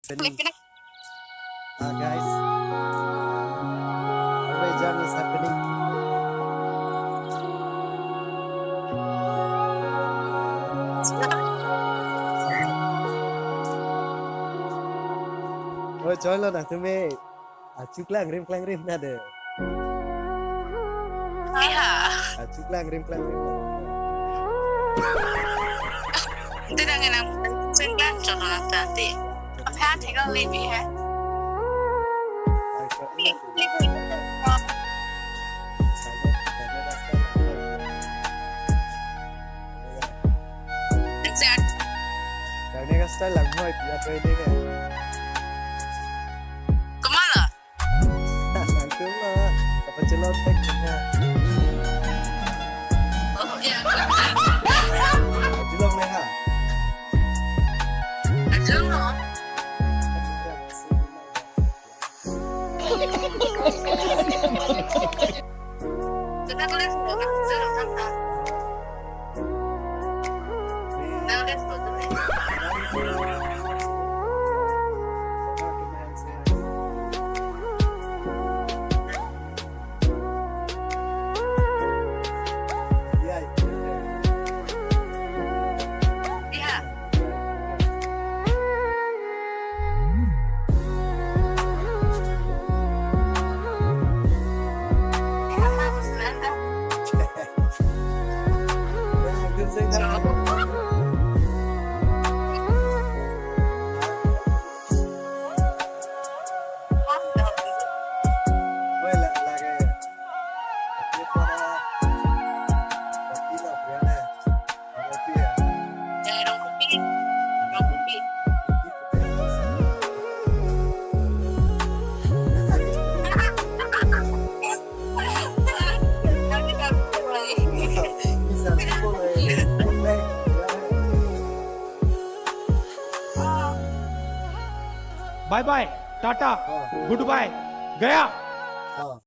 happening. Flipping Guys, Azerbaijan is happening. Ôi trời ơi, là তুমি cuklang rim na de. Iha. Cuklang rim. Tidak kenal. Sengkang contoh nanti. Apa tinggal lebih ya? Karena kan style lang mo, ya pwede ka. Kemana? Langsung lah, kapacelot na. Oh ya. Julong na ha. Aja loh. Kita kuliah sudah kan? Sudah kan? Nah, lihat foto deh. Iya. Iya, bagus Nanda. Oh, udah. Ya, dong kopi. Dong kopi. Nanti baru mulai. Bye bye टाटा goodbye गया हाँ